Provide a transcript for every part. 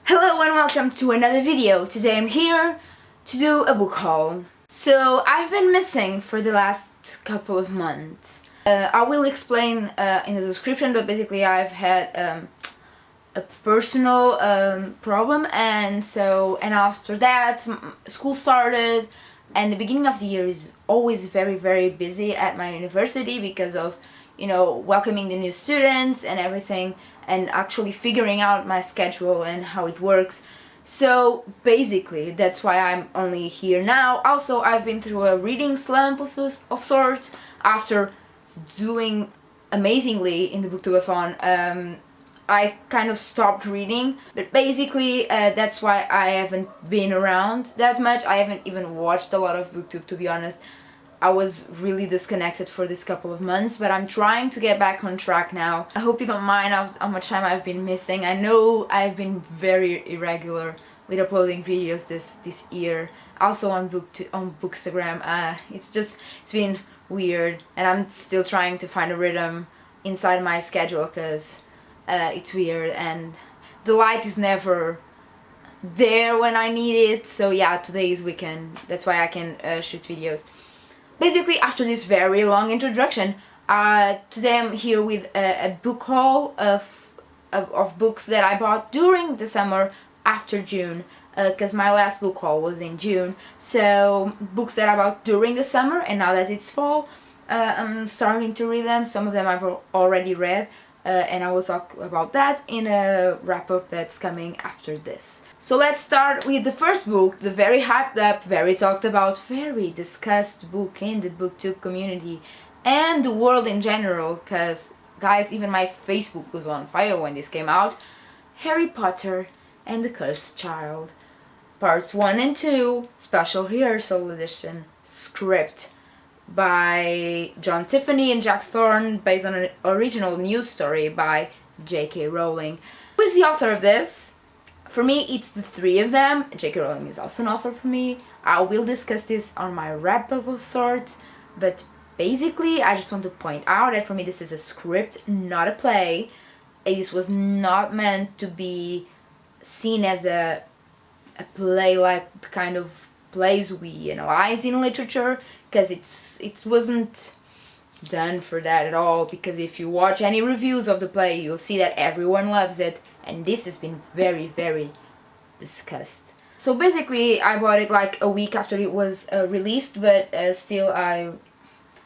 Hello and welcome to another video. Today I'm here to do a book haul. So I've been missing for the last couple of months. I will explain in the description, but basically I've had a personal problem, and after that school started, and the beginning of the year is always very busy at my university because of, you know, welcoming the new students and everything, and actually figuring out my schedule and how it works. So basically that's why I'm only here now. Also, I've been through a reading slump of sorts after doing amazingly in the BookTube-a-Thon. I kind of stopped reading, but basically that's why I haven't been around that much. I haven't even watched a lot of BookTube, to be honest. I was really disconnected for this couple of months, but I'm trying to get back on track now. I hope you don't mind how much time I've been missing. I know I've been very irregular with uploading videos this year. Also on Bookstagram. It's been weird, and I'm still trying to find a rhythm inside my schedule because it's weird and the light is never there when I need it. So yeah, today is weekend. That's why I can shoot videos. Basically, after this very long introduction, today I'm here with a book haul of books that I bought during the summer after June, because my last book haul was in June. So books that I bought during the summer, and now that it's fall, I'm starting to read them. Some of them I've already read, and I will talk about that in a wrap-up that's coming after this. So let's start with the first book, the very hyped up, very talked about, very discussed book in the BookTube community and the world in general, because guys, even my Facebook was on fire when this came out. Harry Potter and the Cursed Child, parts 1 and 2, special rehearsal edition, script by John Tiffany and Jack Thorne, based on an original news story by J.K. Rowling. Who is the author of this? For me, it's the three of them. J.K. Rowling is also an author for me. I will discuss this on my wrap-up of sorts, but basically I just want to point out that for me this is a script, not a play. This was not meant to be seen as a play like the kind of plays we analyze in literature, because it wasn't done for that at all. Because if you watch any reviews of the play, you'll see that everyone loves it, and this has been very discussed. So basically I bought it like a week after it was released, but still and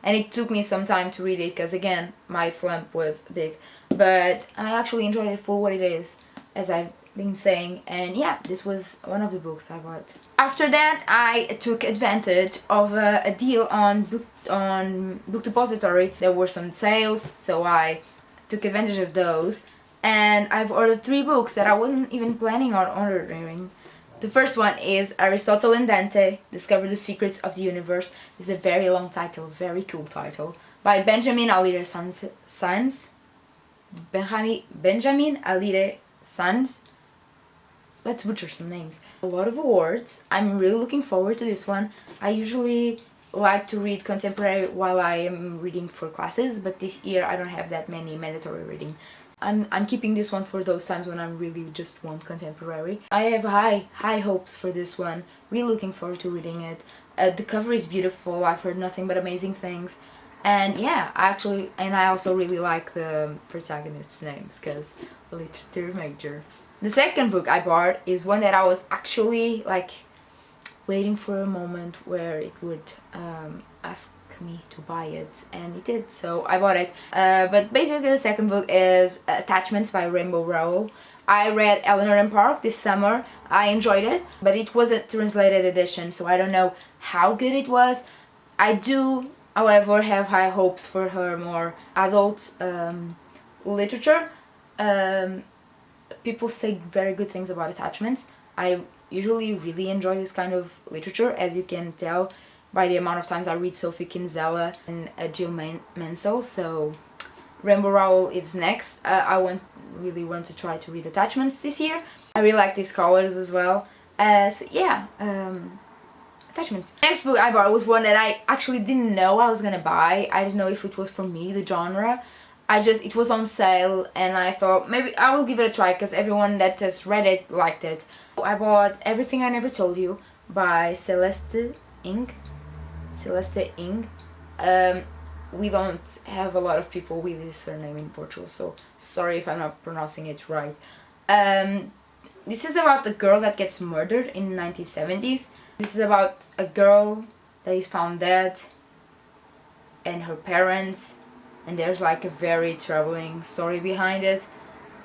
it took me some time to read it because again my slump was big, but I actually enjoyed it for what it is, as I've been saying. And yeah, this was one of the books I bought. After that, I took advantage of a deal on Book Depository. There were some sales, so I took advantage of those, and I've ordered 3 books that I wasn't even planning on ordering. The first one is Aristotle and Dante, Discover the Secrets of the Universe. This is a very long title, very cool title, by Benjamin Alire Sanz. Benjamin Alire Sanz. Let's butcher some names. A lot of awards. I'm really looking forward to this one. I usually like to read contemporary while I am reading for classes, but this year I don't have that many mandatory reading. I'm keeping this one for those times when I really just want contemporary. I have high hopes for this one. Really looking forward to reading it. The cover is beautiful. I've heard nothing but amazing things. And yeah, I also really like the protagonists' names because literature major. The second book I bought is one that I was actually like waiting for a moment where it would ask me to buy it, and it did, so I bought it. But basically the second book is Attachments by Rainbow Rowell. I read Eleanor and Park this summer. I enjoyed it, but it was a translated edition, so I don't know how good it was. I do, however, have high hopes for her more adult literature. People say very good things about Attachments. I usually really enjoy this kind of literature, as you can tell by the amount of times I read Sophie Kinsella and Jill Mansell. So Rainbow Rowell is next. I really want to try to read Attachments this year. I really like these colors as well. So yeah, Attachments. Next book I bought was one that I actually didn't know I was gonna buy. I didn't know if it was for me, the genre. it was on sale and I thought maybe I will give it a try because everyone that has read it liked it. I bought Everything I Never Told You by Celeste Ng. We don't have a lot of people with this surname in Portugal, so sorry if I'm not pronouncing it right. This is about a girl that gets murdered in the 1970s. This is about a girl that is found dead and her parents, and there's like a very troubling story behind it.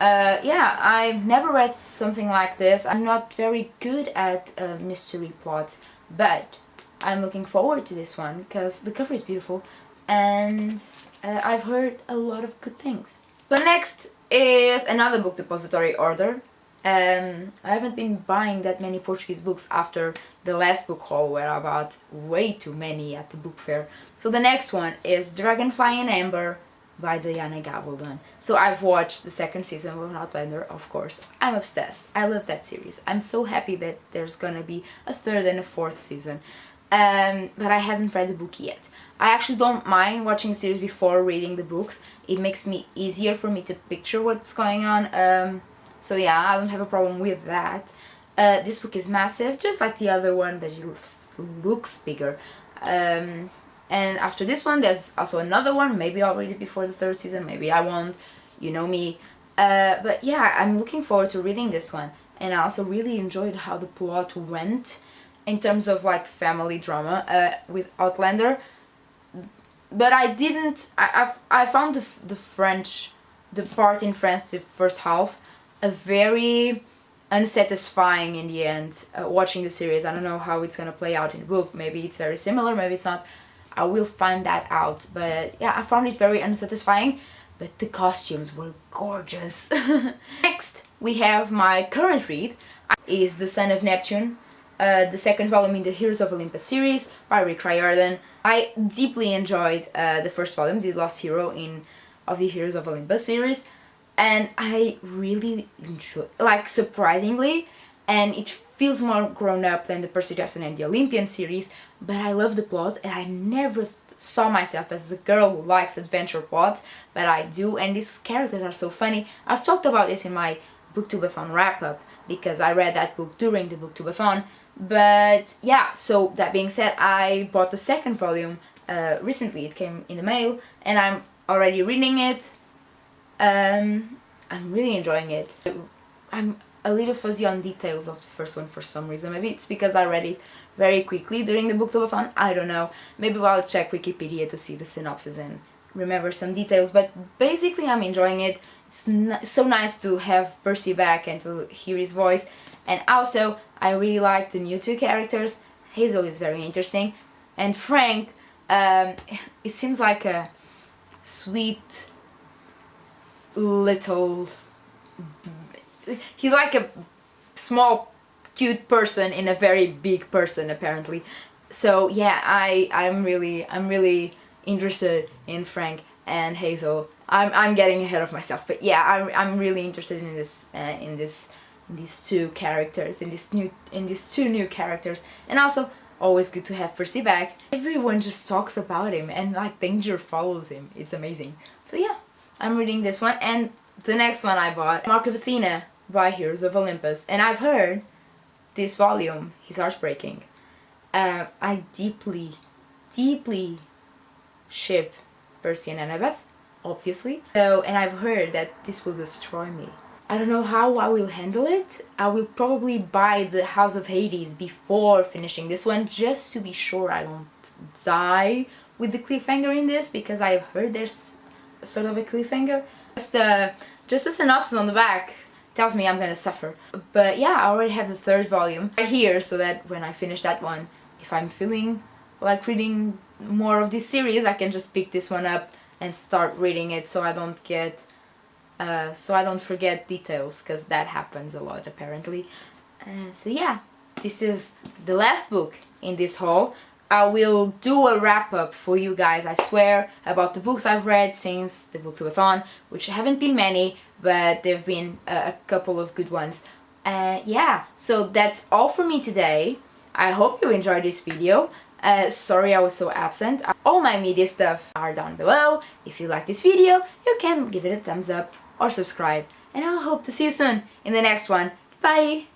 Yeah, I've never read something like this. I'm not very good at mystery plots, but I'm looking forward to this one because the cover is beautiful and I've heard a lot of good things. So next is another book depository order. I haven't been buying that many Portuguese books after the last book haul where I bought way too many at the book fair. So the next one is Dragonfly in Amber by Diana Gabaldon. So I've watched the second season of Outlander, of course. I'm obsessed. I love that series. I'm so happy that there's gonna be a third and a fourth season. But I haven't read the book yet. I actually don't mind watching the series before reading the books. It makes me easier for me to picture what's going on. So yeah, I don't have a problem with that. This book is massive, just like the other one, but it looks bigger. And after this one, there's also another one. Maybe I'll read it before the third season, maybe I won't. You know me. But yeah, I'm looking forward to reading this one. And I also really enjoyed how the plot went in terms of like family drama with Outlander. But I didn't, I found the part in France, the first half, a very unsatisfying in the end, watching the series. I don't know how it's gonna play out in the book. Maybe it's very similar, maybe it's not. I will find that out. But yeah, I found it very unsatisfying, but the costumes were gorgeous. Next, we have my current read, is The Son of Neptune, the second volume in the Heroes of Olympus series by Rick Riordan. I deeply enjoyed the first volume, The Lost Hero of the Heroes of Olympus series, and I really enjoyed, like, surprisingly, and it feels more grown up than the Percy Jackson and the Olympian series, but I love the plot and I never saw myself as a girl who likes adventure plots, but I do, and these characters are so funny. I've talked about this in my BookTube-a-Thon wrap-up because I read that book during the BookTube-a-Thon. But yeah, so that being said, I bought the second volume recently. It came in the mail and I'm already reading it. I'm really enjoying it. I'm a little fuzzy on details of the first one for some reason. Maybe it's because I read it very quickly during the BookTube-a-Thon. I don't know. Maybe I'll check Wikipedia to see the synopsis and remember some details. But basically I'm enjoying it. It's so nice to have Percy back and to hear his voice. And also, I really like the new two characters. Hazel is very interesting. And Frank, it seems like a sweet little... He's like a small, cute person in a very big person, apparently. So yeah, I'm really interested in Frank and Hazel. I'm getting ahead of myself, but yeah, I'm really interested in this these two characters, in these two new characters, and also always good to have Percy back. Everyone just talks about him, and like danger follows him. It's amazing. So yeah, I'm reading this one, and the next one I bought, Mark of Athena by Heroes of Olympus, and I've heard this volume is heartbreaking. I deeply ship Percy and Annabeth, obviously. So, and I've heard that this will destroy me. I don't know how I will handle it. I will probably buy the House of Hades before finishing this one, just to be sure I don't die with the cliffhanger in this, because I've heard there's sort of a cliffhanger. Just a synopsis on the back tells me I'm gonna suffer. But yeah, I already have the third volume right here, so that when I finish that one, if I'm feeling like reading more of this series, I can just pick this one up and start reading it, so I don't get so I don't forget details, because that happens a lot apparently. So yeah, this is the last book in this haul. I will do a wrap-up for you guys, I swear, about the books I've read since the BookTube-a-Thon, which haven't been many, but there have been a couple of good ones. Yeah, so that's all for me today. I hope you enjoyed this video. Sorry I was so absent. Oh all my media stuff are down below. If you like this video, you can give it a thumbs up or subscribe. And I hope to see you soon in the next one. Bye!